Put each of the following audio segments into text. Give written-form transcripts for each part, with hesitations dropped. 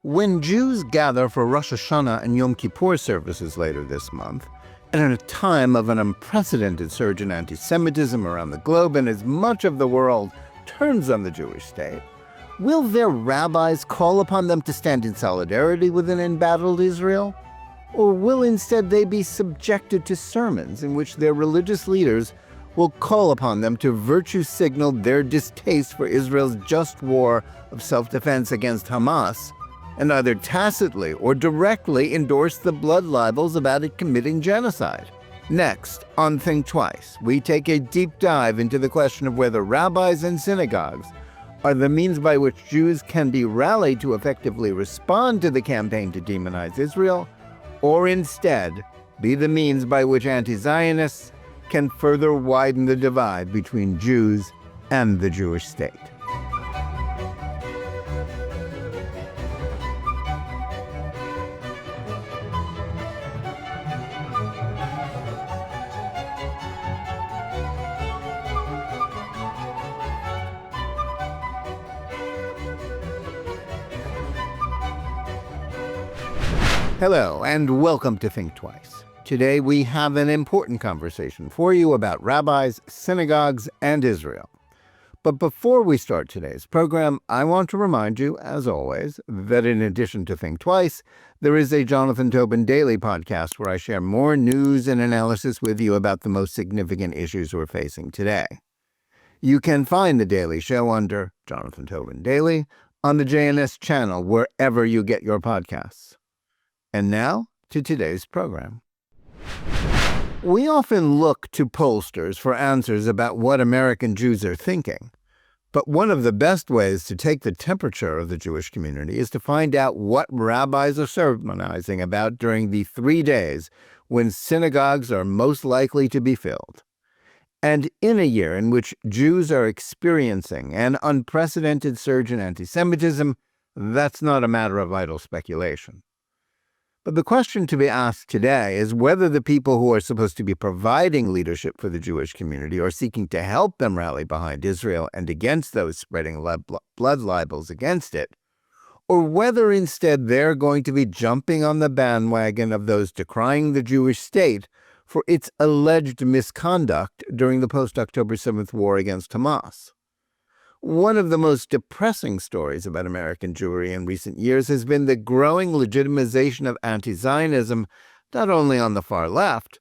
When Jews gather for Rosh Hashanah and Yom Kippur services later this month, and in a time of an unprecedented surge in anti-Semitism around the globe and as much of the world turns on the Jewish state, will their rabbis call upon them to stand in solidarity with an embattled Israel? Or will instead they be subjected to sermons in which their religious leaders will call upon them to virtue signal their distaste for Israel's just war of self-defense against Hamas, and either tacitly or directly endorse the blood libels about it committing genocide? Next, on Think Twice, we take a deep dive into the question of whether rabbis and synagogues are the means by which Jews can be rallied to effectively respond to the campaign to demonize Israel, or instead be the means by which anti-Zionists can further widen the divide between Jews and the Jewish state. Hello, and welcome to Think Twice. Today we have an important conversation for you about rabbis, synagogues, and Israel. But before we start today's program, I want to remind you, as always, that in addition to Think Twice, there is a Jonathan Tobin daily podcast where I share more news and analysis with you about the most significant issues we're facing today. You can find the daily show under Jonathan Tobin Daily on the JNS channel wherever you get your podcasts. And now to today's program. We often look to pollsters for answers about what American Jews are thinking. But one of the best ways to take the temperature of the Jewish community is to find out what rabbis are sermonizing about during the 3 days when synagogues are most likely to be filled. And in a year in which Jews are experiencing an unprecedented surge in anti-Semitism, that's not a matter of idle speculation. But the question to be asked today is whether the people who are supposed to be providing leadership for the Jewish community are seeking to help them rally behind Israel and against those spreading blood libels against it, or whether instead they're going to be jumping on the bandwagon of those decrying the Jewish state for its alleged misconduct during the post-October 7th war against Hamas. One of the most depressing stories about American Jewry in recent years has been the growing legitimization of anti-Zionism, not only on the far left,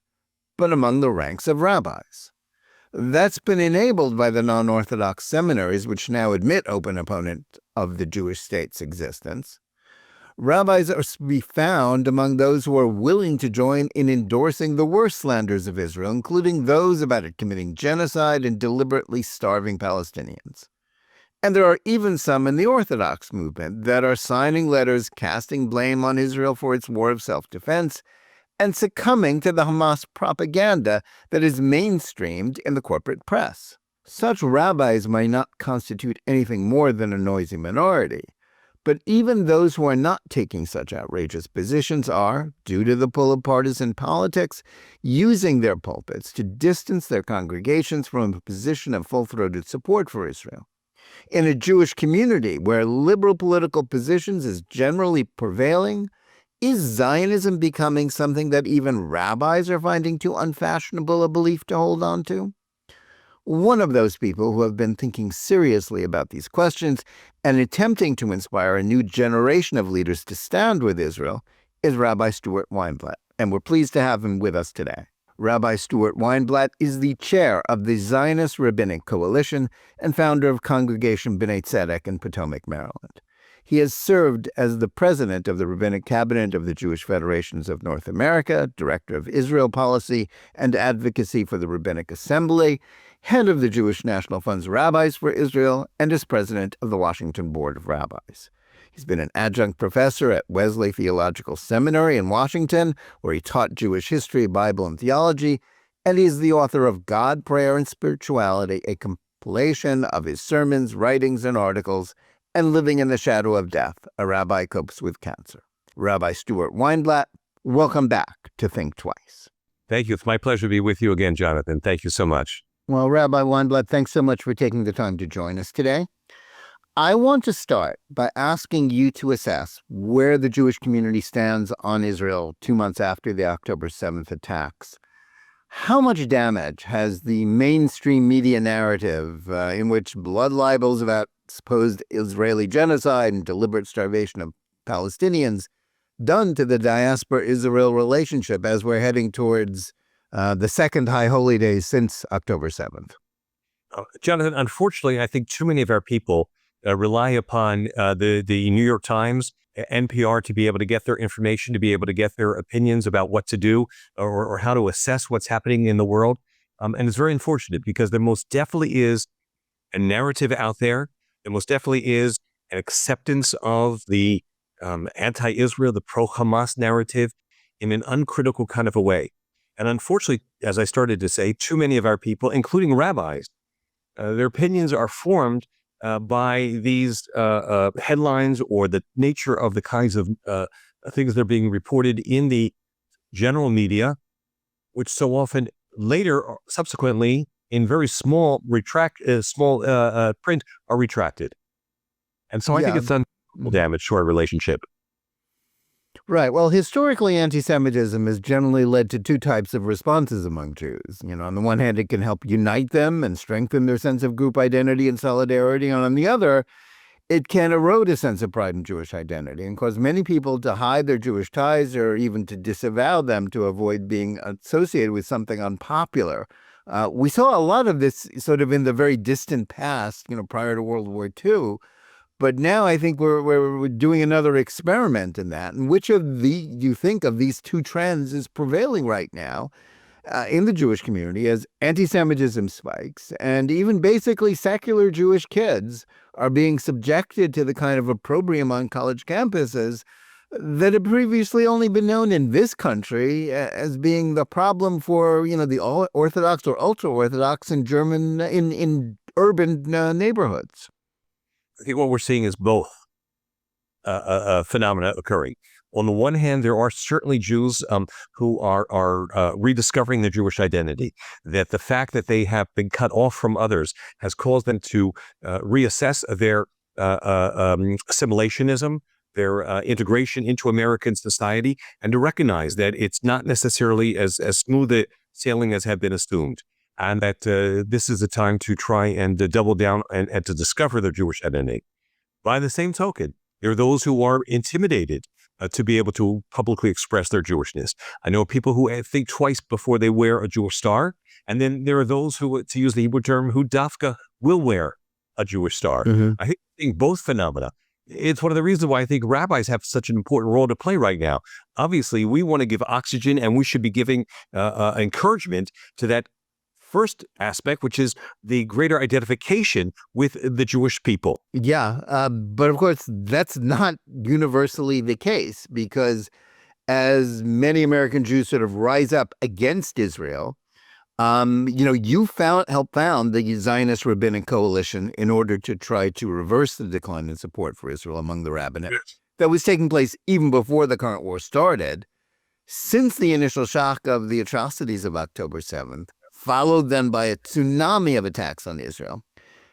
but among the ranks of rabbis. That's been enabled by the non-Orthodox seminaries, which now admit open opponent of the Jewish state's existence. Rabbis are to be found among those who are willing to join in endorsing the worst slanders of Israel, including those about it committing genocide and deliberately starving Palestinians. And there are even some in the Orthodox movement that are signing letters casting blame on Israel for its war of self-defense and succumbing to the Hamas propaganda that is mainstreamed in the corporate press. Such rabbis may not constitute anything more than a noisy minority, but even those who are not taking such outrageous positions are, due to the pull of partisan politics, using their pulpits to distance their congregations from a position of full-throated support for Israel. In a Jewish community where liberal political positions is generally prevailing, is Zionism becoming something that even rabbis are finding too unfashionable a belief to hold on to? One of those people who have been thinking seriously about these questions and attempting to inspire a new generation of leaders to stand with Israel is Rabbi Stuart Weinblatt, and we're pleased to have him with us today. Rabbi Stuart Weinblatt is the chair of the Zionist Rabbinic Coalition and founder of Congregational B'nai Tzedek in Potomac, Maryland. He has served as the president of the Rabbinic Cabinet of the Jewish Federations of North America, director of Israel Policy and Advocacy for the Rabbinic Assembly, head of the Jewish National Fund's Rabbis for Israel, and is president of the Washington Board of Rabbis. He's been an adjunct professor at Wesley Theological Seminary in Washington, where he taught Jewish history, Bible, and theology, and he is the author of God, Prayer, and Spirituality, a compilation of his sermons, writings, and articles, and Living in the Shadow of Death, a rabbi copes with cancer. Rabbi Stuart Weinblatt, welcome back to Think Twice. Thank you. It's my pleasure to be with you again, Jonathan. Thank you so much. Well, Rabbi Weinblatt, thanks so much for taking the time to join us today. I want to start by asking you to assess where the Jewish community stands on Israel 2 months after the October 7th attacks. How much damage has the mainstream media narrative, in which blood libels about supposed Israeli genocide and deliberate starvation of Palestinians, done to the diaspora-Israel relationship as we're heading towards the second High Holy Days since October 7th? Jonathan, unfortunately, I think too many of our people rely upon the New York Times, NPR to be able to get their information, to be able to get their opinions about what to do or how to assess what's happening in the world. And it's very unfortunate because there most definitely is a narrative out there. There most definitely is an acceptance of the anti-Israel, the pro-Hamas narrative in an uncritical kind of a way. And unfortunately, as I started to say, too many of our people, including rabbis, their opinions are formed by these headlines or the nature of the kinds of things that are being reported in the general media, which so often later, subsequently, in very small print, are retracted. And so I think it's done damage to our relationship. Right. Well, historically, anti-Semitism has generally led to two types of responses among Jews. On the one hand, it can help unite them and strengthen their sense of group identity and solidarity. And on the other, it can erode a sense of pride in Jewish identity and cause many people to hide their Jewish ties or even to disavow them to avoid being associated with something unpopular. We saw a lot of this sort of in the very distant past, prior to World War II. But now I think we're doing another experiment in that. And which of you think of these two trends is prevailing right now in the Jewish community as anti-Semitism spikes and even basically secular Jewish kids are being subjected to the kind of opprobrium on college campuses that had previously only been known in this country as being the problem for, the Orthodox or ultra-Orthodox in urban neighborhoods? I think what we're seeing is both phenomena occurring. On the one hand, there are certainly Jews who are rediscovering their Jewish identity, that the fact that they have been cut off from others has caused them to reassess their assimilationism, their integration into American society, and to recognize that it's not necessarily as smooth a sailing as had been assumed. And that this is a time to try and double down and to discover their Jewish identity. By the same token, there are those who are intimidated to be able to publicly express their Jewishness. I know people who think twice before they wear a Jewish star. And then there are those who, to use the Hebrew term, who dafka will wear a Jewish star. Mm-hmm. I think both phenomena. It's one of the reasons why I think rabbis have such an important role to play right now. Obviously, we want to give oxygen and we should be giving encouragement to that first aspect, which is the greater identification with the Jewish people. Yeah, but of course, that's not universally the case because as many American Jews sort of rise up against Israel, you helped found the Zionist Rabbinic Coalition in order to try to reverse the decline in support for Israel among the rabbinate that was taking place even before the current war started. Since the initial shock of the atrocities of October 7th, followed then by a tsunami of attacks on Israel.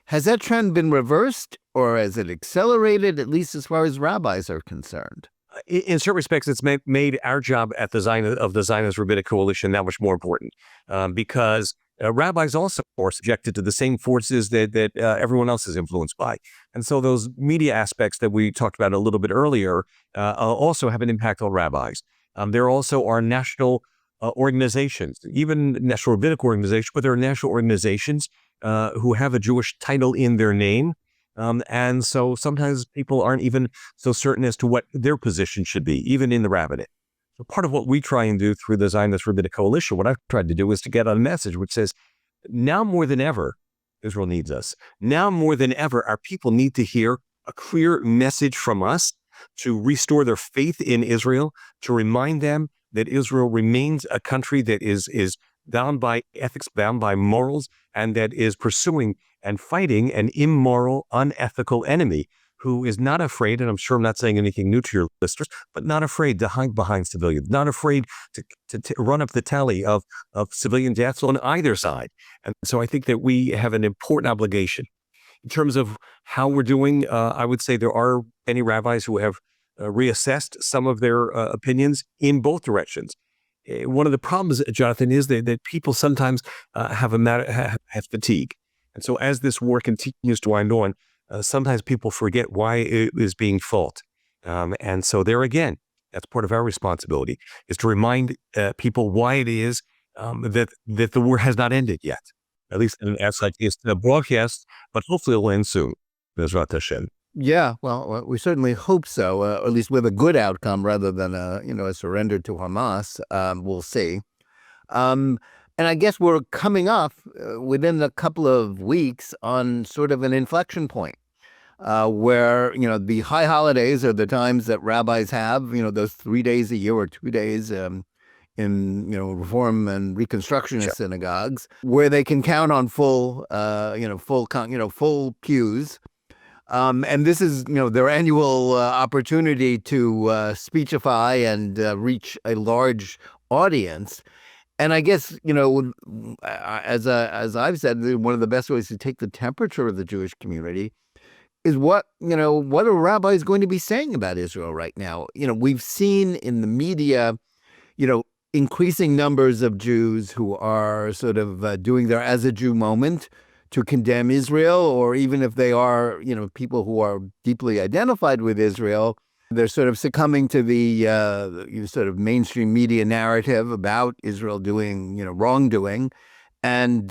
Has that trend been reversed or has it accelerated, at least as far as rabbis are concerned? In certain respects, it's made our job at the Zionist Rabbinic Coalition that much more important because rabbis also are subjected to the same forces that everyone else is influenced by. And so those media aspects that we talked about a little bit earlier also have an impact on rabbis. There also are national organizations, even national rabbinic organizations, but there are national organizations who have a Jewish title in their name. And so sometimes people aren't even so certain as to what their position should be, even in the rabbinate. So part of what we try and do through the Zionist Rabbinic Coalition, what I've tried to do is to get a message which says, now more than ever, Israel needs us. Now more than ever, our people need to hear a clear message from us to restore their faith in Israel, to remind them that Israel remains a country that is bound by ethics, bound by morals, and that is pursuing and fighting an immoral, unethical enemy who is not afraid, and I'm sure I'm not saying anything new to your listeners, but not afraid to hide behind civilians, not afraid to run up the tally of civilian deaths on either side. And so I think that we have an important obligation In terms of how we're doing, I would say there are many rabbis who have reassessed some of their opinions in both directions. One of the problems, Jonathan, is that people sometimes have fatigue. And so as this war continues to wind on, sometimes people forget why it is being fought. And so there again, that's part of our responsibility, is to remind people why it is that the war has not ended yet, at least as like it's the broadcast, but hopefully it'll end soon. Bezrat Hashem. Yeah, well, we certainly hope so, or at least with a good outcome rather than a surrender to Hamas. We'll see. And I guess we're coming up within a couple of weeks on sort of an inflection point where, the high holidays are the times that rabbis have, those 3 days a year or 2 days in, Reform and Reconstructionist synagogues, where they can count on full pews. And this is, their annual opportunity to speechify and reach a large audience. And I guess, as I've said, one of the best ways to take the temperature of the Jewish community is what are rabbis going to be saying about Israel right now? We've seen in the media, increasing numbers of Jews who are sort of doing their as a Jew moment to condemn Israel, or even if they are, people who are deeply identified with Israel, they're sort of succumbing to the sort of mainstream media narrative about Israel doing, wrongdoing, and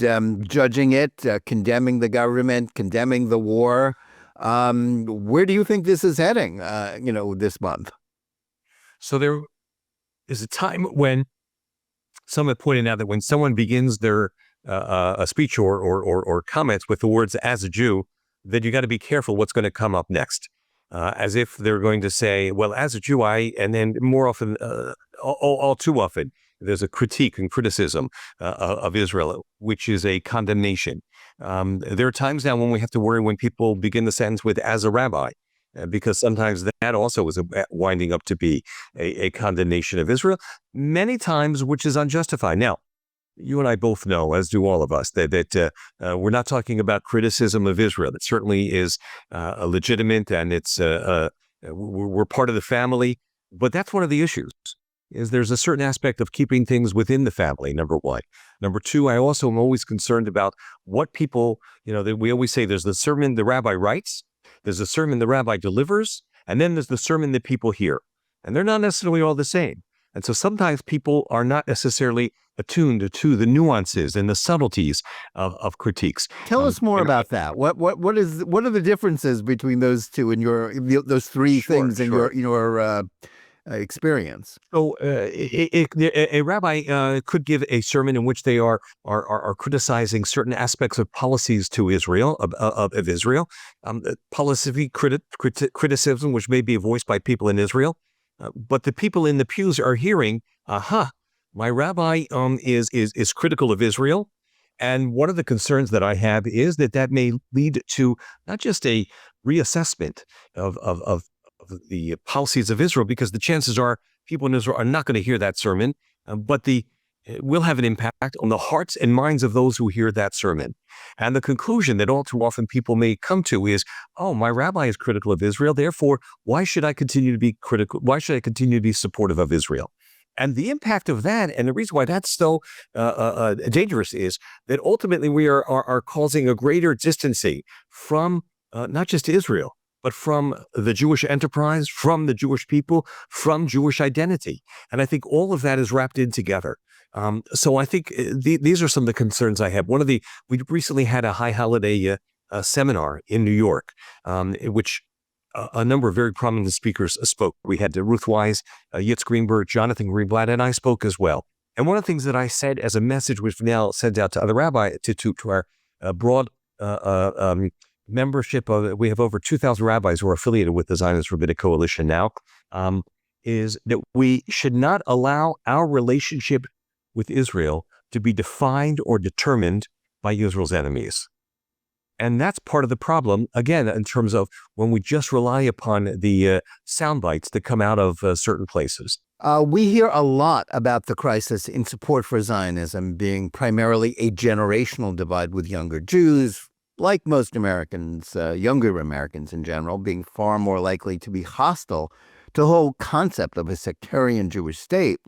judging it, condemning the government, condemning the war. Where do you think this is heading, this month? So there is a time when someone pointed out that when someone begins their a speech or comments with the words "as a Jew," then you got to be careful what's going to come up next. As if they're going to say, "Well, as a Jew, and then more often, all too often, there's a critique and criticism of Israel, which is a condemnation. There are times now when we have to worry when people begin the sentence with "as a rabbi," because sometimes that also is winding up to be a condemnation of Israel, many times which is unjustified. Now, you and I both know, as do all of us, that we're not talking about criticism of Israel. It certainly is legitimate, and it's we're part of the family. But that's one of the issues. Is there's a certain aspect of keeping things within the family, number one. Number two, I also am always concerned about what people, that we always say there's the sermon the rabbi writes, there's the sermon the rabbi delivers, and then there's the sermon that people hear. And they're not necessarily all the same. And so sometimes people are not necessarily attuned to the nuances and the subtleties of critiques. Tell us more about that. What are the differences between those two and those three things in your experience? So a rabbi could give a sermon in which they are criticizing certain aspects of policies to Israel, of Israel, policy criticism, which may be voiced by people in Israel. But the people in the pews are hearing, my rabbi is critical of Israel. And one of the concerns that I have is that may lead to not just a reassessment of the policies of Israel, because the chances are people in Israel are not going to hear that sermon, but it will have an impact on the hearts and minds of those who hear that sermon. And the conclusion that all too often people may come to is, my rabbi is critical of Israel, therefore, why should I continue to be critical? Why should I continue to be supportive of Israel? And the impact of that, and the reason why that's so dangerous, is that ultimately we are causing a greater distancing from not just Israel, but from the Jewish enterprise, from the Jewish people, from Jewish identity. And I think all of that is wrapped in together. So I think these are some of the concerns I have. We recently had a high holiday seminar in New York, in which a number of very prominent speakers spoke. We had Ruth Wise, Yitz Greenberg, Jonathan Weinblatt, and I spoke as well. And one of the things that I said as a message, which now sent out to other rabbis, to our broad membership of, we have over 2,000 rabbis who are affiliated with the Zionist Rabbinic Coalition now, is that we should not allow our relationship with Israel to be defined or determined by Israel's enemies. And that's part of the problem, again, in terms of when we just rely upon the sound bites that come out of certain places. We hear a lot about the crisis in support for Zionism being primarily a generational divide with younger Jews, like most Americans, younger Americans in general, being far more likely to be hostile to the whole concept of a sectarian Jewish state.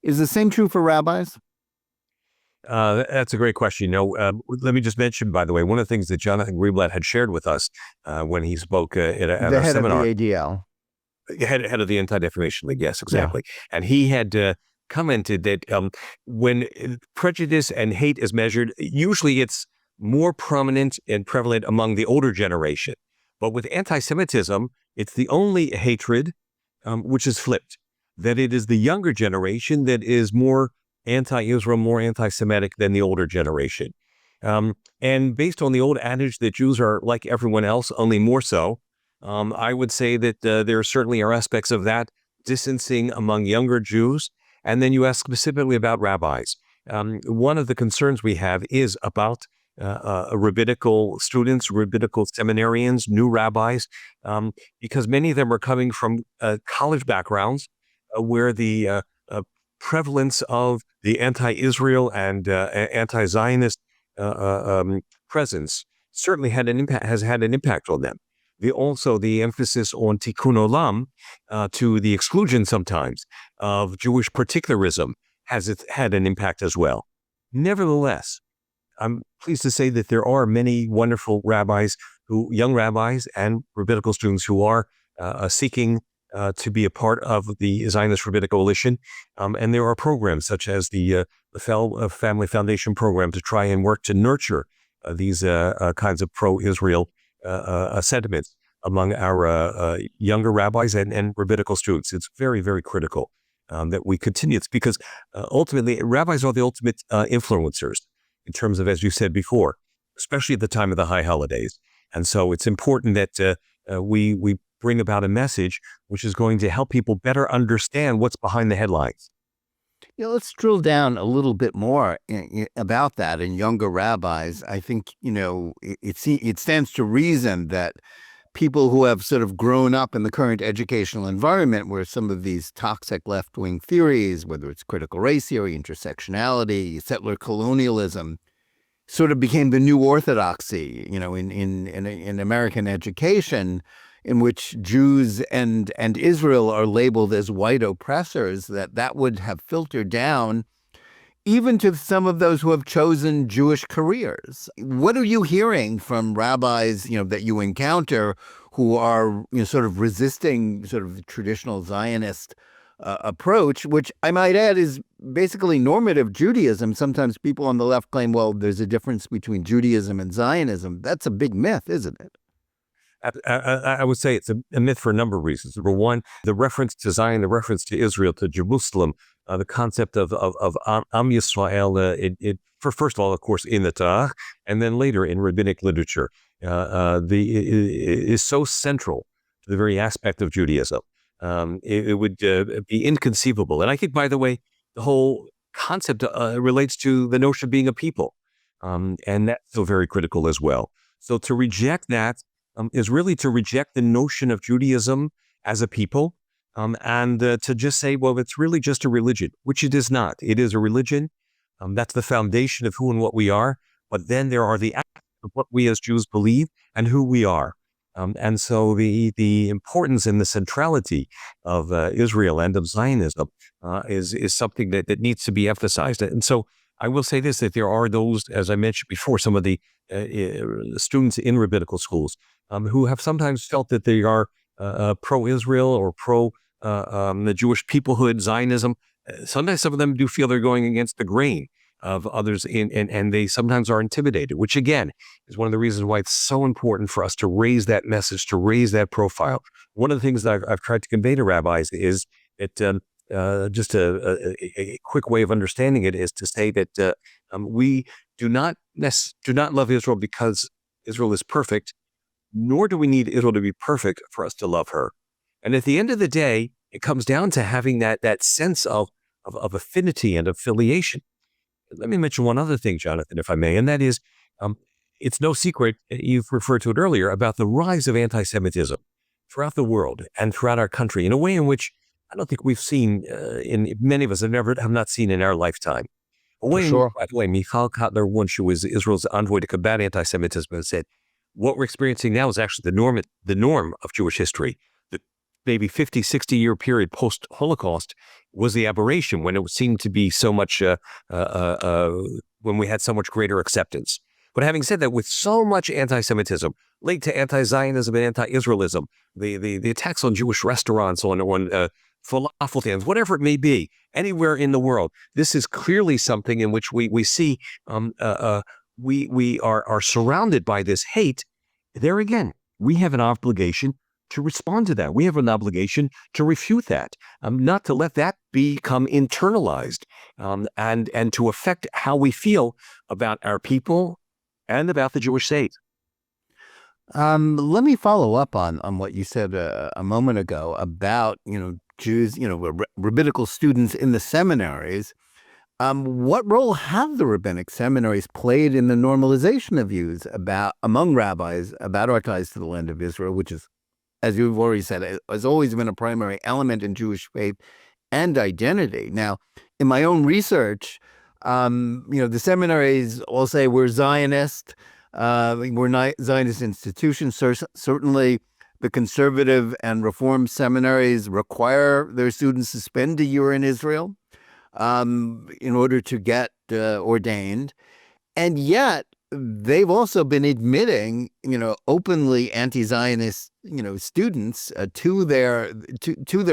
Is the same true for rabbis? That's a great question. Let me just mention, by the way, one of the things that Jonathan Weinblatt had shared with us when he spoke at The our head of seminar, the ADL. head of the Anti-Defamation League, yes, Yeah. exactly. And he had commented that when prejudice and hate is measured, usually it's more prominent and prevalent among the older generation. But with anti-Semitism, it's the only hatred which is flipped, that it is the younger generation that is more anti-Israel, more anti-Semitic than the older generation. And based on the old adage that Jews are like everyone else, only more so, I would say that there certainly are aspects of that distancing among younger Jews. And then you ask specifically about rabbis. One of the concerns we have is about rabbinical students, rabbinical seminarians, new rabbis, because many of them are coming from college backgrounds where the prevalence of the anti-Israel and anti-Zionist presence certainly had an impact, has had an impact on them. Also, the emphasis on tikkun olam to the exclusion sometimes of Jewish particularism has had an impact as well. Nevertheless, I'm pleased to say that there are many wonderful rabbis, young rabbis and rabbinical students who are seeking to be a part of the Zionist Rabbinic Coalition. And there are programs such as the Family Foundation program to try and work to nurture these kinds of pro-Israel sentiments among our younger rabbis and rabbinical students. It's very, very critical that we continue. It's because ultimately rabbis are the ultimate influencers in terms of, as you said before, especially at the time of the high holidays. And so it's important that we bring about a message which is going to help people better understand what's behind the headlines. Yeah, let's drill down a little bit more about that in younger rabbis. I think, it stands to reason that people who have sort of grown up in the current educational environment where some of these toxic left-wing theories, whether it's critical race theory, intersectionality, settler colonialism, sort of became the new orthodoxy, in American education, in which Jews and Israel are labeled as white oppressors, that would have filtered down even to some of those who have chosen Jewish careers. What are you hearing from rabbis, that you encounter who are sort of resisting sort of the traditional Zionist approach, which I might add is basically normative Judaism? Sometimes people on the left claim, well, there's a difference between Judaism and Zionism. That's a big myth, isn't it? I would say it's a myth for a number of reasons. Number one, the reference to Zion, the reference to Israel, to Jerusalem, the concept of Am Yisrael, first of all, of course, in the Torah, and then later in rabbinic literature, is so central to the very aspect of Judaism. It would be inconceivable. And I think, by the way, the whole concept relates to the notion of being a people, and that's so very critical as well. So to reject that is really to reject the notion of Judaism as a people, and to just say, well, it's really just a religion, which it is not. It is a religion. That's the foundation of who and what we are. But then there are the acts of what we as Jews believe and who we are. And so the importance and the centrality of Israel and of Zionism is something that needs to be emphasized. And so I will say this, that there are those, as I mentioned before, some of the students in rabbinical schools who have sometimes felt that they are pro-Israel or pro the Jewish peoplehood, Zionism. Sometimes some of them do feel they're going against the grain of others, and they sometimes are intimidated, which again is one of the reasons why it's so important for us to raise that message, to raise that profile. One of the things that I've tried to convey to rabbis is that just a quick way of understanding it is to say that we do not love Israel because Israel is perfect, nor do we need Israel to be perfect for us to love her. And at the end of the day, it comes down to having that sense of affinity and affiliation. Let me mention one other thing, Jonathan, if I may, and that is it's no secret, you've referred to it earlier, about the rise of anti-Semitism throughout the world and throughout our country in a way in which I don't think we've seen, many of us have not seen in our lifetime. For sure. By the way, Michal Kotler, once she was Israel's envoy to combat anti-Semitism, said, what we're experiencing now is actually the norm of Jewish history. The maybe 50, 60-year period post-Holocaust was the aberration when it seemed to be so much, when we had so much greater acceptance. But having said that, with so much anti-Semitism linked to anti-Zionism and anti-Israelism, the attacks on Jewish restaurants, on falafel stands, whatever it may be, anywhere in the world, this is clearly something in which we see we are surrounded by this hate. There again, we have an obligation to respond to that. We have an obligation to refute that, not to let that become internalized and to affect how we feel about our people and about the Jewish state. Let me follow up on what you said a moment ago about, Jews, rabbinical students in the seminaries. What role have the rabbinic seminaries played in the normalization of views among rabbis about our ties to the land of Israel, which is, as you've already said, has always been a primary element in Jewish faith and identity? Now, in my own research, the seminaries all say we're Zionist. We're not Zionist institutions. Certainly, the conservative and reform seminaries require their students to spend a year in Israel in order to get ordained. And yet, they've also been admitting, openly anti-Zionist, students to their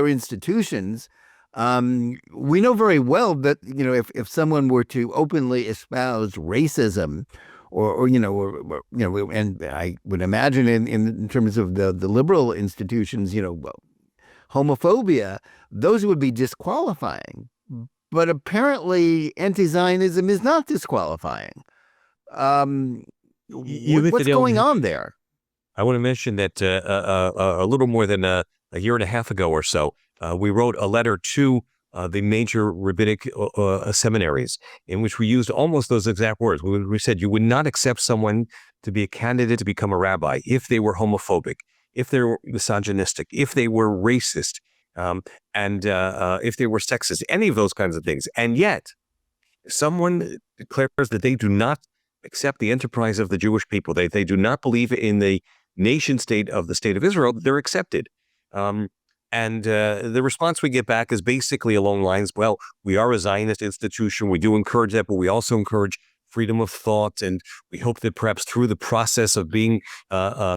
institutions. We know very well that, if someone were to openly espouse racism, and I would imagine in terms of the liberal institutions, homophobia, those would be disqualifying. But apparently, anti-Zionism is not disqualifying. What's going on there? I want to mention that a little more than a year and a half ago or so, we wrote a letter to the major rabbinic seminaries in which we used almost those exact words. We said you would not accept someone to be a candidate to become a rabbi if they were homophobic, if they were misogynistic, if they were racist, and if they were sexist, any of those kinds of things. And yet, someone declares that they do not accept the enterprise of the Jewish people. They do not believe in the nation state of the state of Israel. They're accepted. And the response we get back is basically along the lines, well, we are a Zionist institution. We do encourage that, but we also encourage freedom of thought. And we hope that perhaps through the process of getting a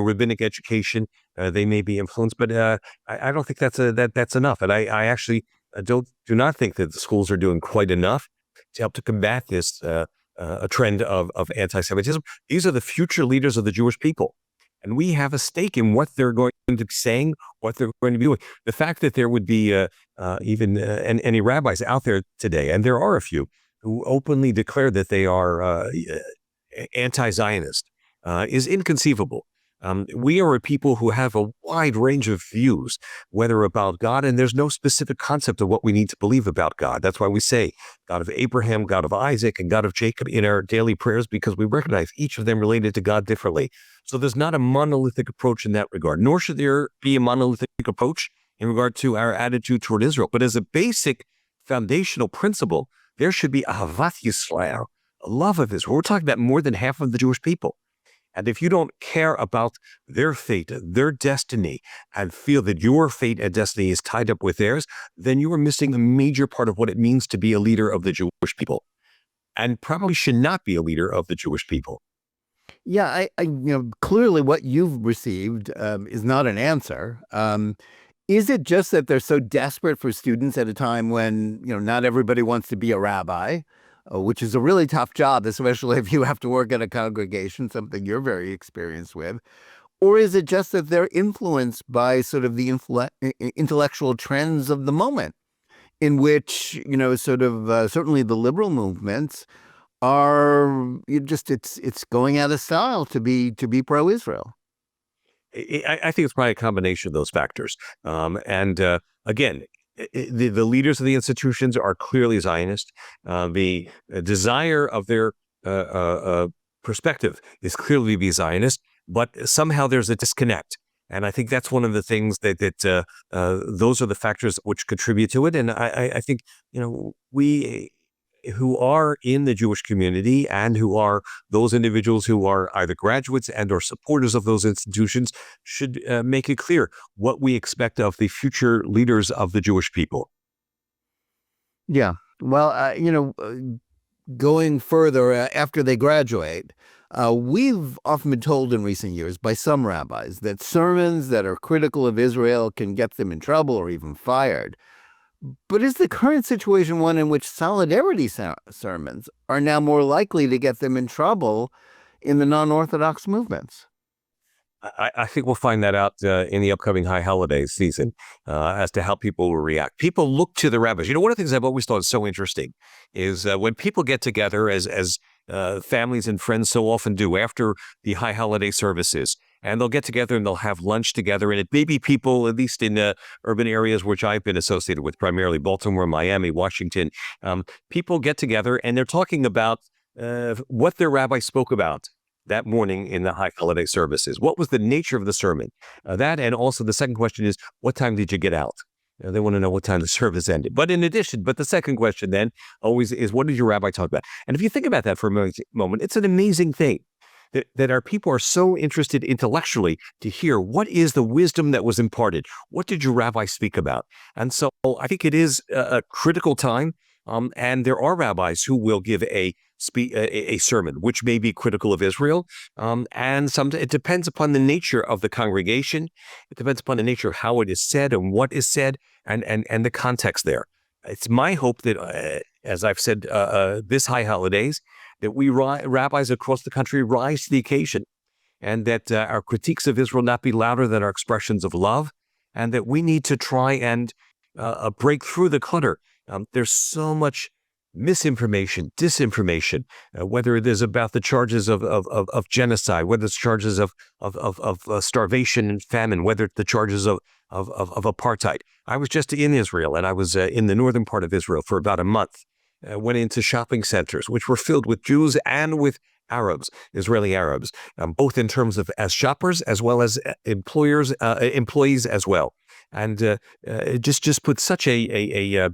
rabbinic education, they may be influenced. But I don't think that's enough. And I actually do not think that the schools are doing quite enough to help to combat this a trend of anti-Semitism. These are the future leaders of the Jewish people. And we have a stake in what they're going to be saying, what they're going to be doing. The fact that there would be even any rabbis out there today, and there are a few, who openly declare that they are anti-Zionist is inconceivable. We are a people who have a wide range of views, whether about God, and there's no specific concept of what we need to believe about God. That's why we say God of Abraham, God of Isaac, and God of Jacob in our daily prayers, because we recognize each of them related to God differently. So there's not a monolithic approach in that regard, nor should there be a monolithic approach in regard to our attitude toward Israel. But as a basic foundational principle, there should be ahavat Yisrael, a love of Israel. We're talking about more than half of the Jewish people. And if you don't care about their fate, their destiny, and feel that your fate and destiny is tied up with theirs, then you are missing a major part of what it means to be a leader of the Jewish people, and probably should not be a leader of the Jewish people. Yeah, clearly what you've received is not an answer. Is it just that they're so desperate for students at a time when, not everybody wants to be a rabbi? Which is a really tough job, especially if you have to work at a congregation, something you're very experienced with. Or is it just that they're influenced by sort of the intellectual trends of the moment, in which, certainly the liberal movements are it's going out of style to be pro-Israel? I think it's probably a combination of those factors. Again, the leaders of the institutions are clearly Zionist. The desire of their perspective is clearly to be Zionist, but somehow there's a disconnect. And I think that's one of the things that those are the factors which contribute to it. And I think, we who are in the Jewish community and who are those individuals who are either graduates and or supporters of those institutions should make it clear what we expect of the future leaders of the Jewish people. Yeah. Well, going further after they graduate, we've often been told in recent years by some rabbis that sermons that are critical of Israel can get them in trouble or even fired. But is the current situation one in which solidarity sermons are now more likely to get them in trouble in the non-Orthodox movements? I think we'll find that out in the upcoming high holiday season as to how people will react. People look to the rabbis. One of the things I've always thought is so interesting is when people get together as families and friends so often do after the high holiday services, and they'll get together and they'll have lunch together. And it may be people, at least in urban areas which I've been associated with, primarily Baltimore, Miami, Washington, people get together and they're talking about what their rabbi spoke about that morning in the high holiday services. What was the nature of the sermon? That, and also the second question is, what time did you get out? They want to know what time the service ended. But the second question then always is, what did your rabbi talk about? And if you think about that for a moment, it's an amazing thing that our people are so interested intellectually to hear what is the wisdom that was imparted. What did your rabbi speak about? And so I think it is a critical time. And there are rabbis who will give a sermon, which may be critical of Israel. And it depends upon the nature of the congregation. It depends upon the nature of how it is said and what is said and the context there. It's my hope that, as I've said, this high holidays, that we rabbis across the country rise to the occasion, and that our critiques of Israel not be louder than our expressions of love, and that we need to try and break through the clutter. There's so much misinformation, disinformation, whether it is about the charges of genocide, whether it's charges of starvation and famine, whether it's the charges of apartheid. I was just in Israel, and I was in the northern part of Israel for about a month. Went into shopping centers, which were filled with Jews and with Arabs, Israeli Arabs, both in terms of as shoppers as well as employees as well. And it just put such a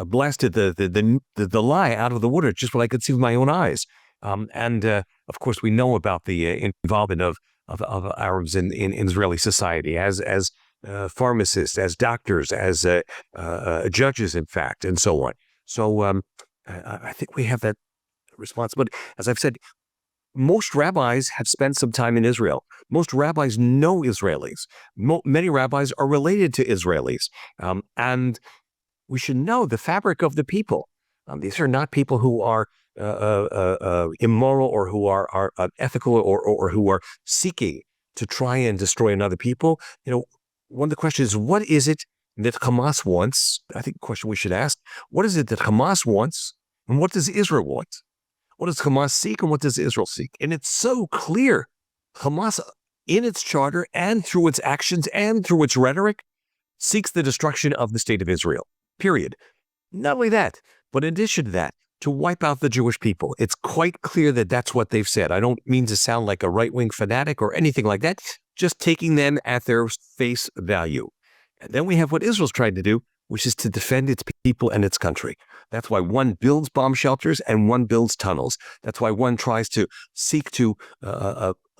blasted the lie out of the water, just what I could see with my own eyes. Of course, we know about the involvement of Arabs in Israeli society as pharmacists, as doctors, as judges, in fact, and so on. So I think we have that responsibility. As I've said, most rabbis have spent some time in Israel. Most rabbis know Israelis. Many rabbis are related to Israelis. And we should know the fabric of the people. These are not people who are immoral or who are unethical or who are seeking to try and destroy another people. One of the questions is, what is it that Hamas wants? I think the question we should ask, what is it that Hamas wants and what does Israel want? What does Hamas seek and what does Israel seek? And it's so clear. Hamas, in its charter and through its actions and through its rhetoric, seeks the destruction of the state of Israel, period. Not only that, but in addition to that, to wipe out the Jewish people. It's quite clear that that's what they've said. I don't mean to sound like a right-wing fanatic or anything like that, just taking them at their face value. And then we have what Israel's trying to do, which is to defend its people and its country. That's why one builds bomb shelters and one builds tunnels. That's why one tries to seek to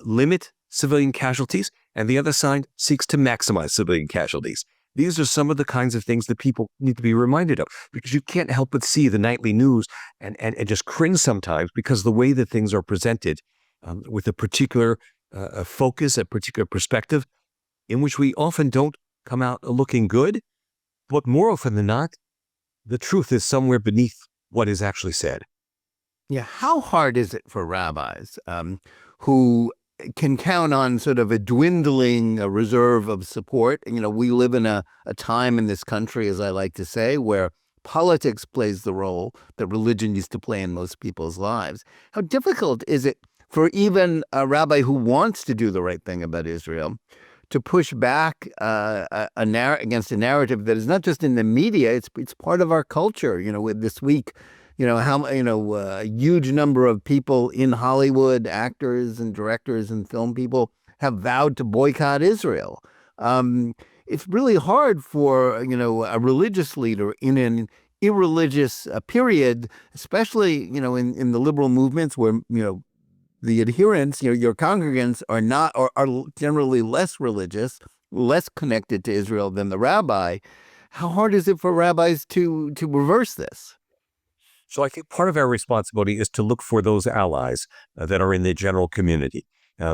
limit civilian casualties, and the other side seeks to maximize civilian casualties. These are some of the kinds of things that people need to be reminded of, because you can't help but see the nightly news and just cringe sometimes because the way that things are presented with a particular focus, a particular perspective, in which we often don't come out looking good, but more often than not, the truth is somewhere beneath what is actually said. Yeah, how hard is it for rabbis who can count on sort of a dwindling reserve of support? We live in a time in this country, as I like to say, where politics plays the role that religion used to play in most people's lives. How difficult is it for even a rabbi who wants to do the right thing about Israel to push back against a narrative that is not just in the media, it's part of our culture. With this week, a huge number of people in Hollywood, actors and directors and film people, have vowed to boycott Israel. It's really hard for a religious leader in an irreligious period, especially, in the liberal movements where, the adherents, your congregants are not, or are generally less religious, less connected to Israel than the rabbi. How hard is it for rabbis to reverse this? So I think part of our responsibility is to look for those allies that are in the general community.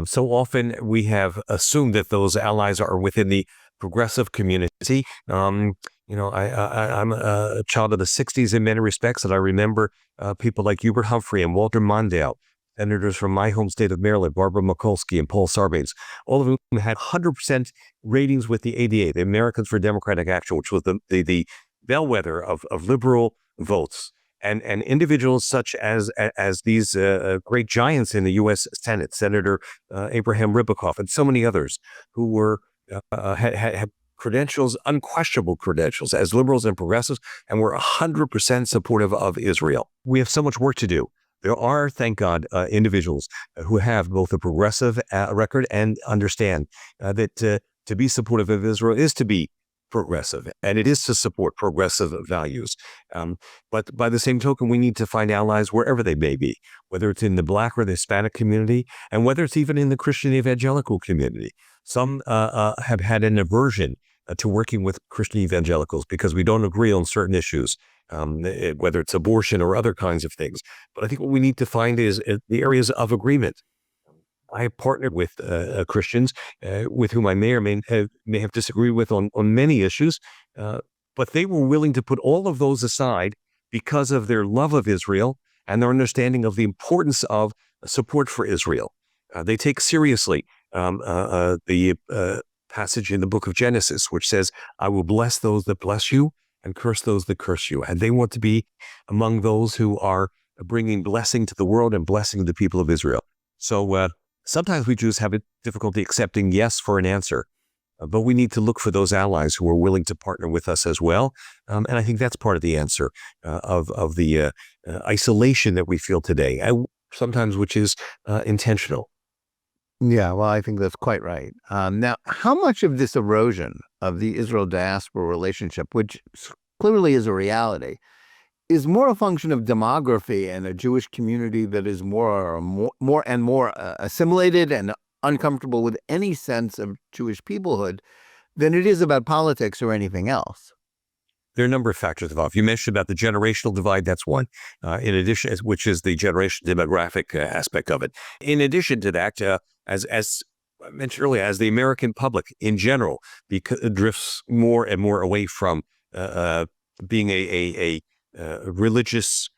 So often we have assumed that those allies are within the progressive community. I'm a child of the 60s in many respects, and I remember people like Hubert Humphrey and Walter Mondale, senators from my home state of Maryland, Barbara Mikulski and Paul Sarbanes, all of whom had 100% ratings with the ADA, the Americans for Democratic Action, which was the bellwether of liberal votes. And individuals such as these great giants in the U.S. Senate, Senator Abraham Ribicoff, and so many others who were had credentials, unquestionable credentials, as liberals and progressives, and were 100% supportive of Israel. We have so much work to do. There are, thank God, individuals who have both a progressive record and understand that to be supportive of Israel is to be progressive, and it is to support progressive values. But by the same token, we need to find allies wherever they may be, whether it's in the Black or the Hispanic community, and whether it's even in the Christian evangelical community. Some have had an aversion to working with Christian evangelicals because we don't agree on certain issues, whether it's abortion or other kinds of things. But I think what we need to find is the areas of agreement. I have partnered with Christians with whom I may or may have disagreed with on many issues, but they were willing to put all of those aside because of their love of Israel and their understanding of the importance of support for Israel. They take seriously the passage in the book of Genesis, which says, "I will bless those that bless you and curse those that curse you." And they want to be among those who are bringing blessing to the world and blessing to the people of Israel. So sometimes we Jews have difficulty accepting yes for an answer, but we need to look for those allies who are willing to partner with us as well. And I think that's part of the answer of the isolation that we feel today, sometimes which is intentional. Yeah, well, I think that's quite right. Now, how much of this erosion of the Israel-diaspora relationship, which clearly is a reality, is more a function of demography and a Jewish community that is more and more assimilated and uncomfortable with any sense of Jewish peoplehood than it is about politics or anything else? There are a number of factors involved. You mentioned about the generational divide. That's one. In addition, which is the generation demographic aspect of it. In addition to that, as I mentioned earlier, as the American public in general drifts more and more away from being a religious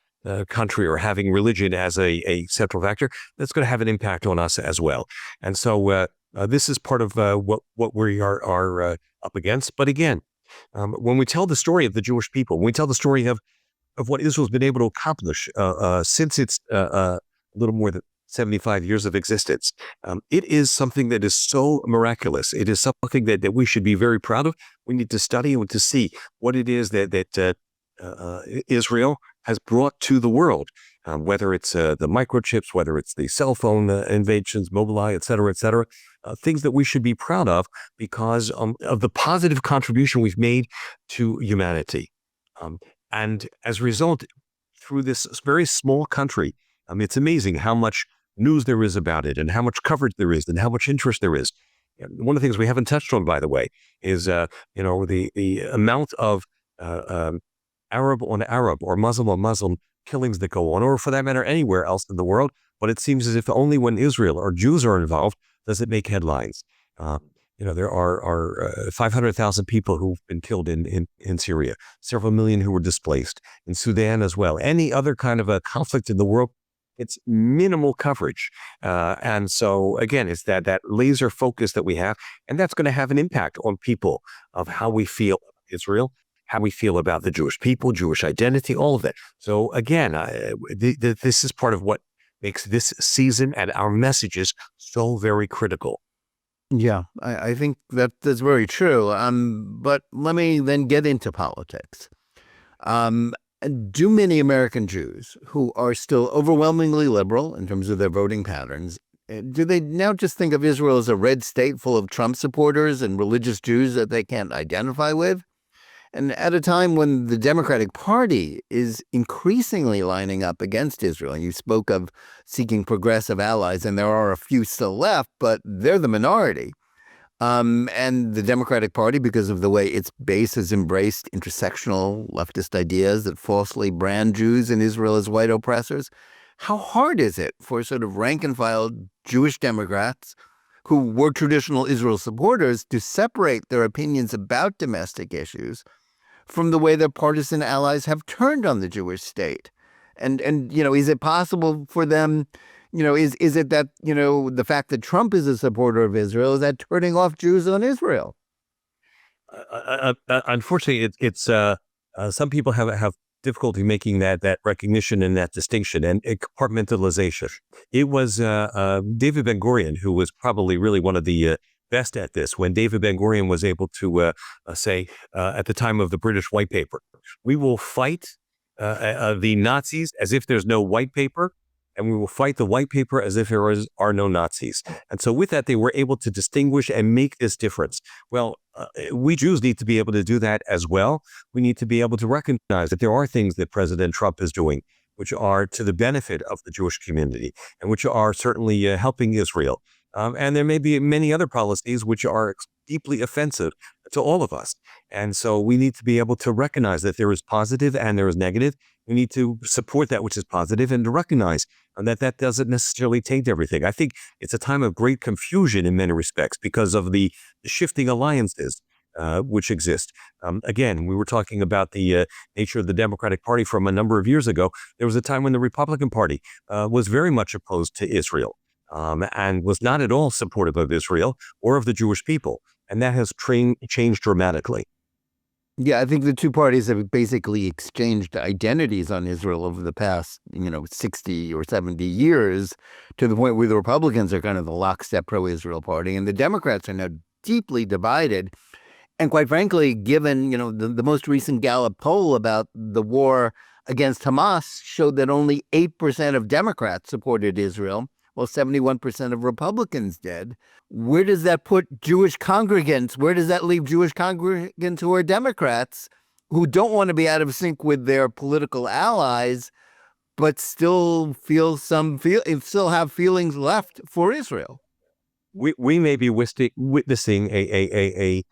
country or having religion as a central factor, that's going to have an impact on us as well. And so this is part of what we are up against. But again, when we tell the story of the Jewish people, when we tell the story of what Israel's been able to accomplish since its a little more than 75 years of existence, it is something that is so miraculous. It is something that we should be very proud of. We need to study and to see what it is that Israel has brought to the world, whether it's the microchips, whether it's the cell phone inventions, Mobileye, et cetera, things that we should be proud of because of the positive contribution we've made to humanity. And as a result, through this very small country, it's amazing how much news there is about it and how much coverage there is and how much interest there is. One of the things we haven't touched on, by the way, is the amount of Arab on Arab or Muslim on Muslim killings that go on, or for that matter, anywhere else in the world. But it seems as if only when Israel or Jews are involved does it make headlines. There are 500,000 people who've been killed in Syria, several million who were displaced in Sudan as well. Any other kind of a conflict in the world, it's minimal coverage. And so, again, it's that laser focus that we have, and that's going to have an impact on people of how we feel about Israel, how we feel about the Jewish people, Jewish identity, all of it. So again, this is part of what makes this season and our messages so very critical. Yeah, I think that's very true. But let me then get into politics. Do many American Jews who are still overwhelmingly liberal in terms of their voting patterns, do they now just think of Israel as a red state full of Trump supporters and religious Jews that they can't identify with? And at a time when the Democratic Party is increasingly lining up against Israel. You spoke of seeking progressive allies, and there are a few still left, but they're the minority. And the Democratic Party, because of the way its base has embraced intersectional leftist ideas that falsely brand Jews in Israel as white oppressors, how hard is it for sort of rank-and-file Jewish Democrats who were traditional Israel supporters to separate their opinions about domestic issues from the way their partisan allies have turned on the Jewish state? And is it possible for them, is it that, the fact that Trump is a supporter of Israel, is that turning off Jews on Israel? Unfortunately, it's some people have difficulty making that recognition and that distinction and compartmentalization. It was David Ben-Gurion who was probably really one of the best at this, when David Ben-Gurion was able to say at the time of the British White Paper, we will fight the Nazis as if there's no white paper, and we will fight the white paper as if there are no Nazis. And so with that, they were able to distinguish and make this difference. Well, we Jews need to be able to do that as well. We need to be able to recognize that there are things that President Trump is doing which are to the benefit of the Jewish community and which are certainly helping Israel. And there may be many other policies which are deeply offensive to all of us. And so we need to be able to recognize that there is positive and there is negative. We need to support that which is positive and to recognize that that doesn't necessarily taint everything. I think it's a time of great confusion in many respects because of the shifting alliances which exist. Again, we were talking about the nature of the Democratic Party from a number of years ago. There was a time when the Republican Party was very much opposed to Israel and was not at all supportive of Israel or of the Jewish people. And that has changed dramatically. Yeah, I think the two parties have basically exchanged identities on Israel over the past, 60 or 70 years, to the point where the Republicans are kind of the lockstep pro-Israel party, and the Democrats are now deeply divided. And quite frankly, given, the most recent Gallup poll about the war against Hamas showed that only 8% of Democrats supported Israel, while 71% of Republicans did. Where does that put Jewish congregants? Where does that leave Jewish congregants who are Democrats, who don't want to be out of sync with their political allies, but still still have feelings left for Israel? We may be witnessing a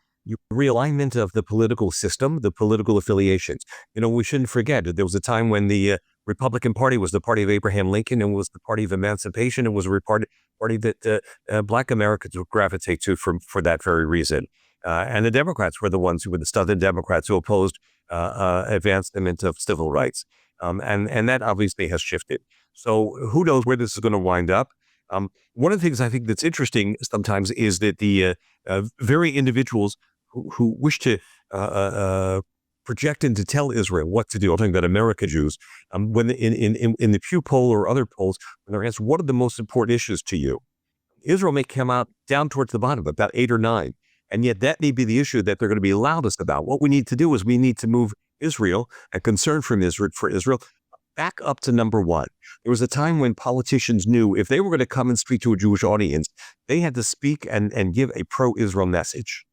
realignment of the political system, the political affiliations. We shouldn't forget that there was a time when the Republican Party was the party of Abraham Lincoln and was the party of emancipation and was a party that Black Americans would gravitate to for that very reason. And the Democrats were the ones who were the Southern Democrats who opposed advancement of civil rights. And that obviously has shifted. So who knows where this is going to wind up? One of the things I think that's interesting sometimes is that the very individuals who wish to project and to tell Israel what to do, I'm talking about American Jews, when in the Pew poll or other polls, when they're asked, what are the most important issues to you? Israel may come out down towards the bottom, about 8 or 9. And yet that may be the issue that they're going to be loudest about. What we need to do is we need to move Israel and concern for Israel back up to number 1. There was a time when politicians knew if they were going to come and speak to a Jewish audience, they had to speak and give a pro-Israel message.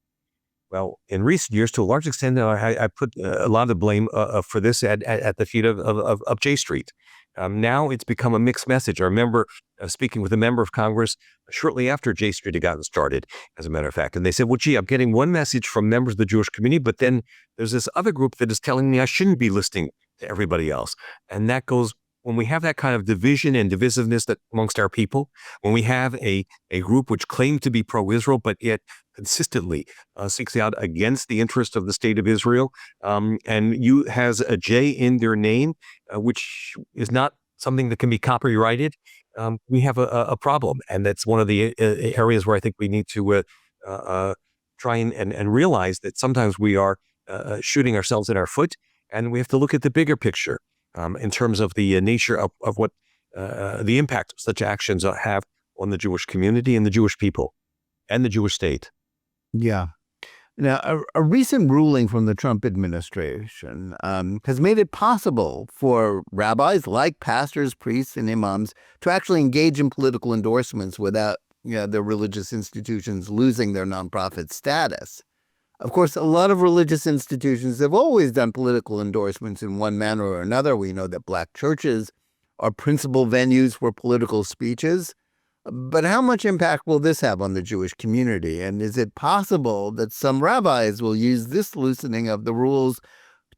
Well, in recent years, to a large extent, I put a lot of the blame for this at the feet of J Street. Now it's become a mixed message. I remember speaking with a member of Congress shortly after J Street had gotten started, as a matter of fact. And they said, well, gee, I'm getting one message from members of the Jewish community, but then there's this other group that is telling me I shouldn't be listening to everybody else. And that goes, when we have that kind of division and divisiveness amongst our people, when we have a group which claims to be pro-Israel, but yet consistently seeks out against the interest of the state of Israel, and has a J in their name, which is not something that can be copyrighted, we have a problem. And that's one of the areas where I think we need to try and realize that sometimes we are shooting ourselves in our foot, and we have to look at the bigger picture in terms of the nature of what the impact of such actions have on the Jewish community and the Jewish people and the Jewish state. Yeah. Now, a recent ruling from the Trump administration has made it possible for rabbis like pastors, priests, and imams to actually engage in political endorsements without their religious institutions losing their nonprofit status. Of course, a lot of religious institutions have always done political endorsements in one manner or another. We know that Black churches are principal venues for political speeches. But how much impact will this have on the Jewish community? And is it possible that some rabbis will use this loosening of the rules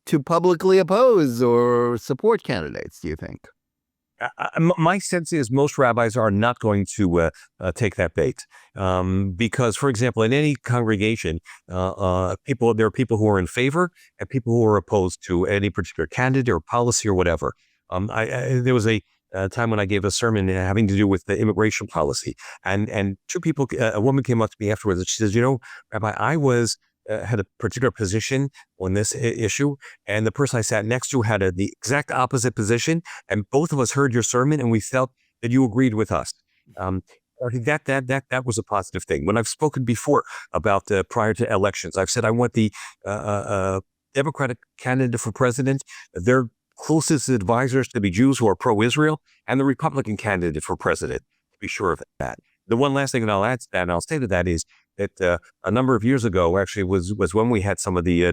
to publicly oppose or support candidates, do you think? My sense is most rabbis are not going to take that bait because, for example, in any congregation, there are people who are in favor and people who are opposed to any particular candidate or policy or whatever. There was a time when I gave a sermon having to do with the immigration policy, and two people, a woman came up to me afterwards and she says, Rabbi, I had a particular position on this issue, and the person I sat next to had the exact opposite position, and both of us heard your sermon, and we felt that you agreed with us. I think that was a positive thing. When I've spoken before about prior to elections, I've said I want the Democratic candidate for president, their closest advisors to be Jews who are pro-Israel, and the Republican candidate for president, to be sure of that. The one last thing that I'll add to that, and I'll say to that, is that a number of years ago, actually, was when we had some of the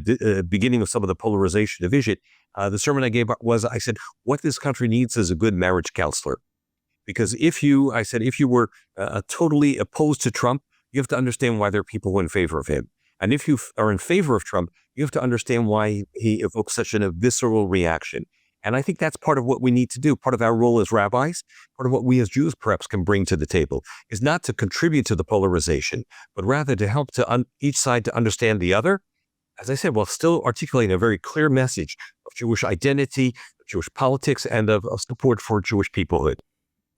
beginning of some of the polarization division. The sermon I gave I said, what this country needs is a good marriage counselor. Because if you were totally opposed to Trump, you have to understand why there are people who are in favor of him. And if you are in favor of Trump, you have to understand why he evokes such a visceral reaction. And I think that's part of what we need to do. Part of our role as rabbis, part of what we as Jews perhaps can bring to the table is not to contribute to the polarization, but rather to help each side to understand the other, as I said, while still articulating a very clear message of Jewish identity, of Jewish politics, and of support for Jewish peoplehood.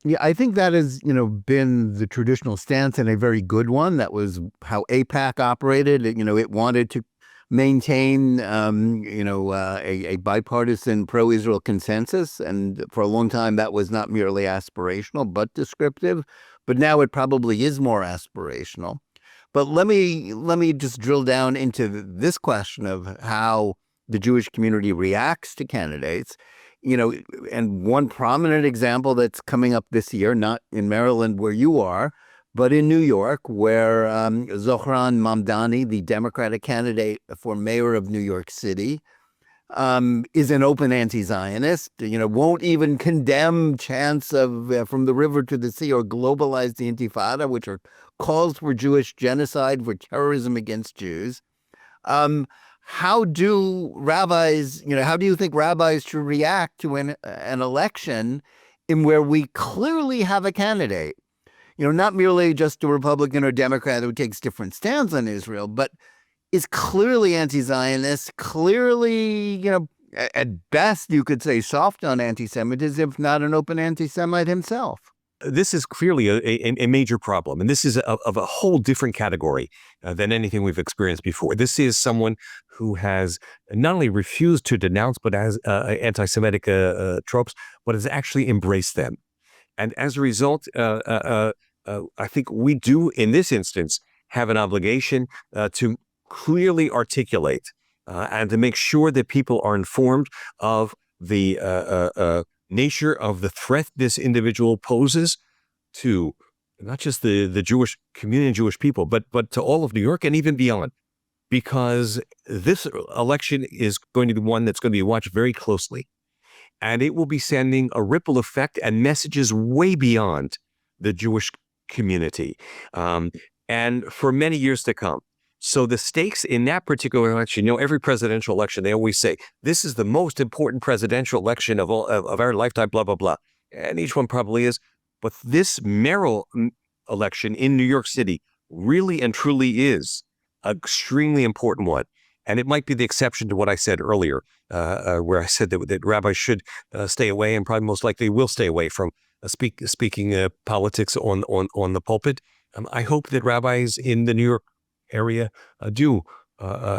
Yeah, I think that has, been the traditional stance and a very good one. That was how AIPAC operated. It wanted to maintain, a bipartisan pro-Israel consensus. And for a long time, that was not merely aspirational, but descriptive. But now it probably is more aspirational. But let me just drill down into this question of how the Jewish community reacts to candidates. And one prominent example that's coming up this year, not in Maryland where you are, but in New York, where Zohran Mamdani, the Democratic candidate for mayor of New York City, is an open anti-Zionist, won't even condemn chants of from the river to the sea or globalize the Intifada, which are calls for Jewish genocide, for terrorism against Jews. How do you think rabbis should react to an election in where we clearly have a candidate, not merely just a Republican or Democrat who takes different stands on Israel, but is clearly anti-Zionist, clearly, at best you could say soft on anti-Semitism, if not an open anti-Semite himself? This is clearly a major problem, and this is of a whole different category than anything we've experienced before. This is someone who has not only refused to denounce but has anti-Semitic tropes, but has actually embraced them. And as a result, I think we do, in this instance, have an obligation to clearly articulate and to make sure that people are informed of the nature of the threat this individual poses to not just the Jewish community and Jewish people, but to all of New York and even beyond. Because this election is going to be one that's going to be watched very closely. And it will be sending a ripple effect and messages way beyond the Jewish community and for many years to come. So the stakes in that particular election, every presidential election, they always say, this is the most important presidential election of our lifetime, blah, blah, blah. And each one probably is. But this mayoral election in New York City really and truly is an extremely important one. And it might be the exception to what I said earlier, where I said that rabbis should stay away and probably most likely will stay away from speaking politics on the pulpit. I hope that rabbis in the New York area do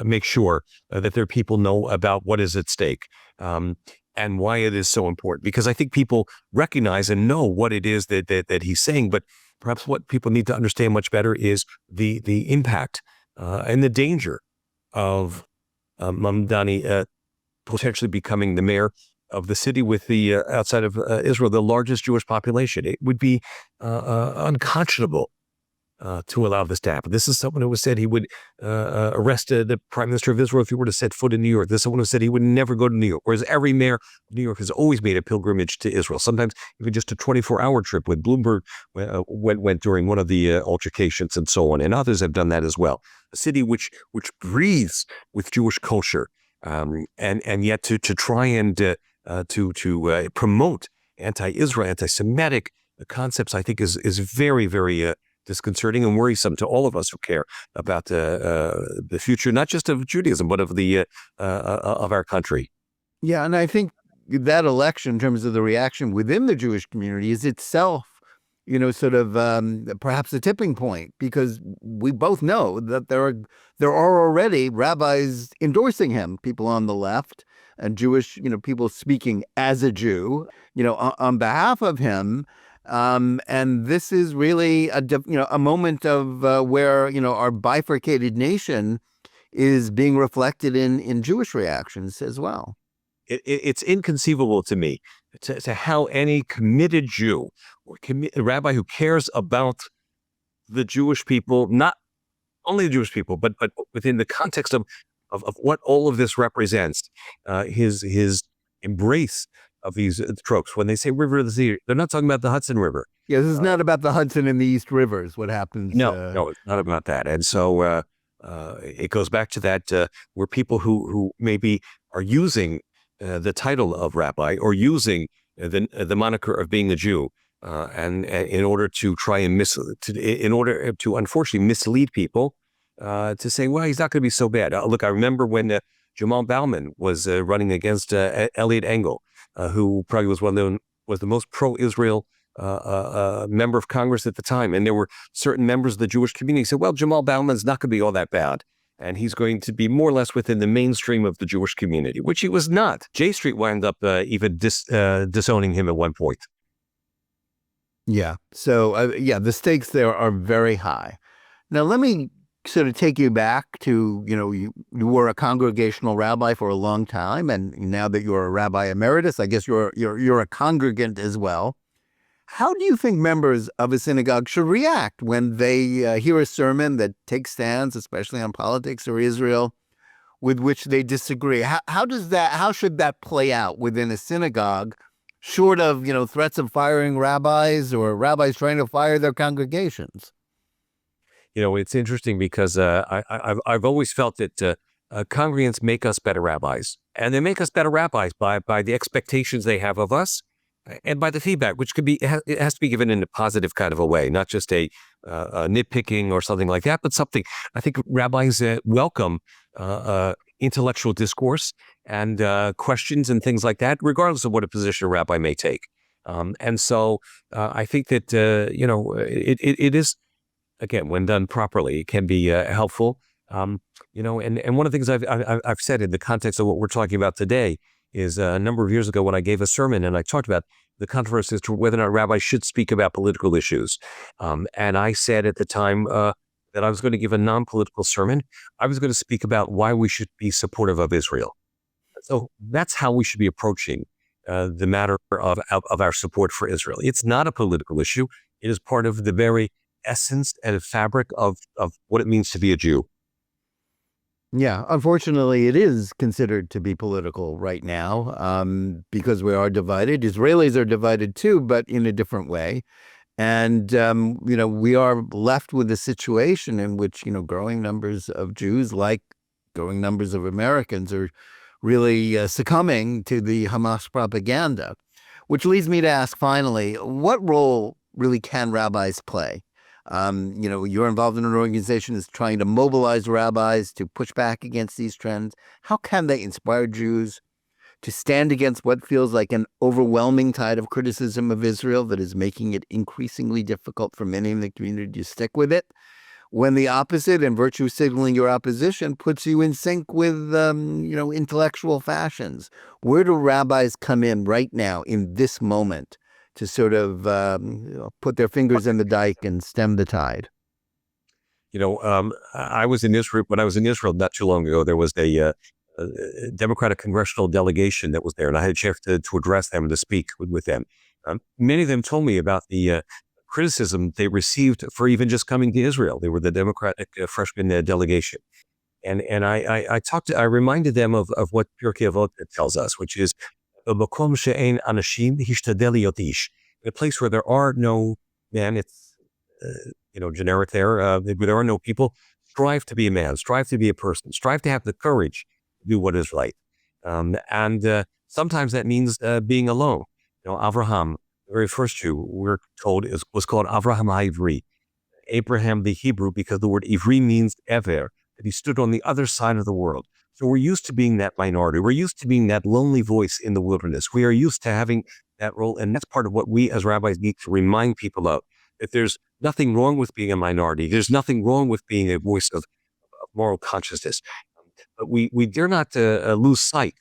make sure that their people know about what is at stake and why it is so important. Because I think people recognize and know what it is that he's saying, but perhaps what people need to understand much better is the impact and the danger of Mamdani potentially becoming the mayor of the city with the outside of Israel, the largest Jewish population. It would be unconscionable to allow this to happen. This is someone who said he would arrest the Prime Minister of Israel if he were to set foot in New York. This is someone who said he would never go to New York, whereas every mayor of New York has always made a pilgrimage to Israel, sometimes even just a 24-hour trip when Bloomberg went during one of the altercations and so on, and others have done that as well. A city which breathes with Jewish culture, and yet to try and to promote anti-Israel, anti-Semitic concepts, I think is very, very disconcerting and worrisome to all of us who care about the future, not just of Judaism, but of our country. Yeah, and I think that election, in terms of the reaction within the Jewish community, is itself, sort of perhaps a tipping point, because we both know that there are already rabbis endorsing him, people on the left, and Jewish, people speaking as a Jew, on behalf of him. And this is really a moment of where, our bifurcated nation is being reflected in Jewish reactions as well. It's inconceivable to me to how any committed Jew or a rabbi who cares about the Jewish people, not only the Jewish people, but within the context of what all of this represents, his embrace of these tropes. When they say river of the sea, they're not talking about the Hudson River. Yeah, this is not about the Hudson and the East Rivers, what happens. No, it's not about that. And so it goes back to that where people who maybe are using the title of rabbi or using the moniker of being a Jew, and in order to try and in order to unfortunately mislead people to say, well, he's not going to be so bad. Look, I remember when Jamal Bauman was running against Elliot Engel, who probably was the most pro-Israel member of Congress at the time, and there were certain members of the Jewish community who said, well, Jamal Bauman's not going to be all that bad, and he's going to be more or less within the mainstream of the Jewish community, which he was not. J Street wound up even disowning him at one point. Yeah. So, the stakes there are very high. Now, let me sort of take you back to, you were a congregational rabbi for a long time, and now that you're a rabbi emeritus, I guess you're a congregant as well. How do you think members of a synagogue should react when they hear a sermon that takes stands, especially on politics or Israel, with which they disagree? How should that play out within a synagogue, short of, threats of firing rabbis or rabbis trying to fire their congregations? It's interesting because I've always felt that congregants make us better rabbis, and they make us better rabbis by the expectations they have of us, and by the feedback, which it has to be given in a positive kind of a way, not just a nitpicking or something like that, but something. I think rabbis welcome intellectual discourse and questions and things like that, regardless of what a position a rabbi may take. And so I think that it is. Again, when done properly, it can be helpful. And one of the things I've said in the context of what we're talking about today is a number of years ago when I gave a sermon and I talked about the controversy as to whether or not rabbis should speak about political issues. And I said at the time that I was going to give a non-political sermon. I was going to speak about why we should be supportive of Israel. So that's how we should be approaching the matter of our support for Israel. It's not a political issue. It is part of the very essence and fabric of what it means to be a Jew. Yeah, unfortunately, it is considered to be political right now because we are divided. Israelis are divided too, but in a different way. And, we are left with a situation in which, growing numbers of Jews, like growing numbers of Americans, are really succumbing to the Hamas propaganda, which leads me to ask finally, what role really can rabbis play? You're involved in an organization that's trying to mobilize rabbis to push back against these trends. How can they inspire Jews to stand against what feels like an overwhelming tide of criticism of Israel that is making it increasingly difficult for many in the community to stick with it, when the opposite and virtue signaling your opposition puts you in sync with, intellectual fashions? Where do rabbis come in right now in this moment to sort of put their fingers in the dike and stem the tide? I was in Israel. When I was in Israel not too long ago, there was a Democratic congressional delegation that was there, and I had a chance to address them and to speak with them. Many of them told me about the criticism they received for even just coming to Israel. They were the Democratic freshman delegation. And I reminded them of what Pirkei Avot tells us, which is "B'makom she'ein anashim hishtadel liot ish." In a place where there are no men, it's generic there. Where there are no people, strive to be a man, strive to be a person, strive to have the courage to do what is right. And sometimes that means being alone. Avraham, the very first Jew, we're told was called Avraham HaIvri, Abraham the Hebrew, because the word Ivri means ever, that he stood on the other side of the world. So we're used to being that minority. We're used to being that lonely voice in the wilderness. We are used to having that role, and that's part of what we as rabbis need to remind people of, that there's nothing wrong with being a minority. There's nothing wrong with being a voice of moral consciousness. But we dare not lose sight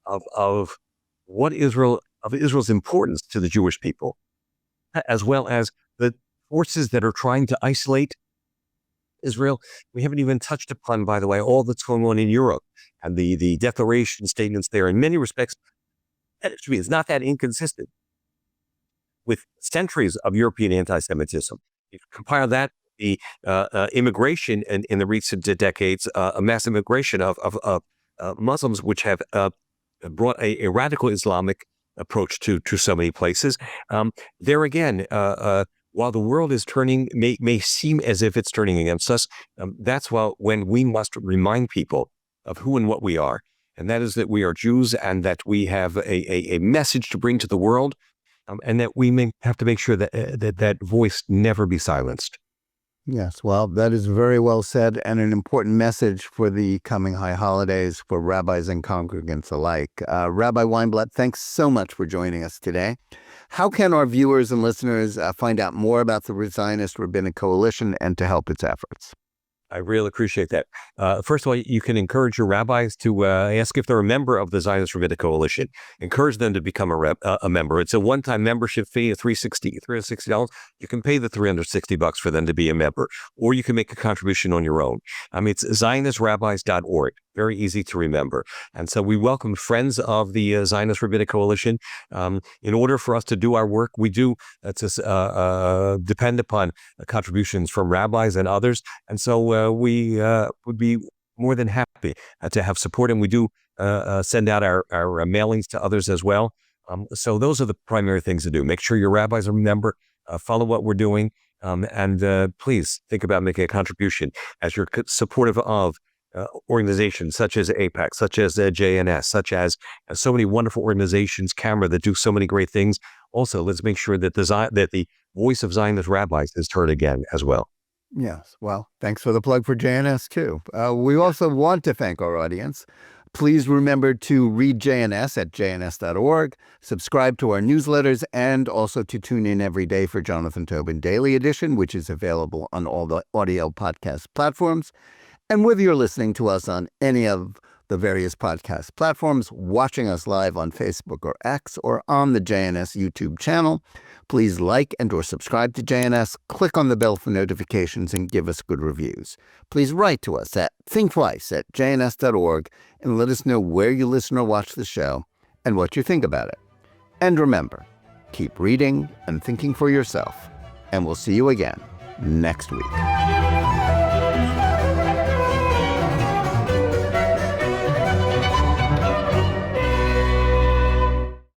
of what Israel's importance to the Jewish people, as well as the forces that are trying to isolate Israel. We haven't even touched upon, by the way, all that's going on in Europe and the declaration statements there. In many respects, it's not that inconsistent with centuries of European anti-Semitism. You compare that, the immigration in the recent decades, a mass immigration of Muslims, which have brought a radical Islamic approach to so many places. There again, while the world is turning, may seem as if it's turning against us, that's when we must remind people of who and what we are. And that is that we are Jews, and that we have a message to bring to the world, and that we may have to make sure that voice never be silenced. Yes, well, that is very well said, and an important message for the coming high holidays for rabbis and congregants alike. Rabbi Weinblatt, thanks so much for joining us today. How can our viewers and listeners find out more about the Zionist Rabbinic Coalition and to help its efforts? I really appreciate that. First of all, you can encourage your rabbis to ask if they're a member of the Zionist Rabbinic Coalition. Encourage them to become a member. It's a one-time membership fee of $360. You can pay the $360 for them to be a member, or you can make a contribution on your own. It's zionistrabbis.org. Very easy to remember. And so we welcome friends of the Zionist Rabbinic Coalition. In order for us to do our work, we do depend upon contributions from rabbis and others. And so we would be more than happy to have support. And we do send out our mailings to others as well. So those are the primary things to do. Make sure your rabbis are a member, follow what we're doing, and please think about making a contribution as you're supportive of organizations such as AIPAC, such as JNS, such as so many wonderful organizations, Camera, that do so many great things. Also, let's make sure that the voice of Zionist rabbis is heard again as well. Yes, well, thanks for the plug for JNS too. We also want to thank our audience. Please remember to read JNS at jns.org, subscribe to our newsletters, and also to tune in every day for Jonathan Tobin Daily Edition, which is available on all the audio podcast platforms. And whether you're listening to us on any of the various podcast platforms, watching us live on Facebook or X, or on the JNS YouTube channel, please like and or subscribe to JNS, click on the bell for notifications, and give us good reviews. Please write to us at thinktwice@jns.org and let us know where you listen or watch the show and what you think about it. And remember, keep reading and thinking for yourself, and we'll see you again next week.